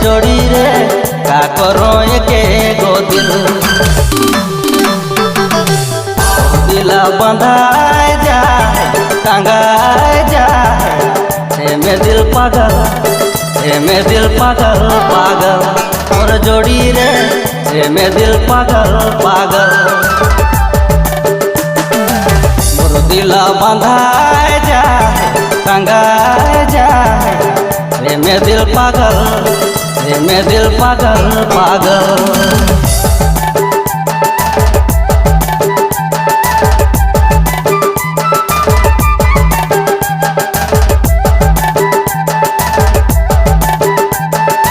जोड़ी रे का करो एके गो दिल दिला बंधाए जाए टांगाए जाए में दिल पागल में दिल पागल पागल और जोड़ी रे में दिल पागल पागल मोर दिला बंधाए जाए टांगाए जाए में दिल पागल पागल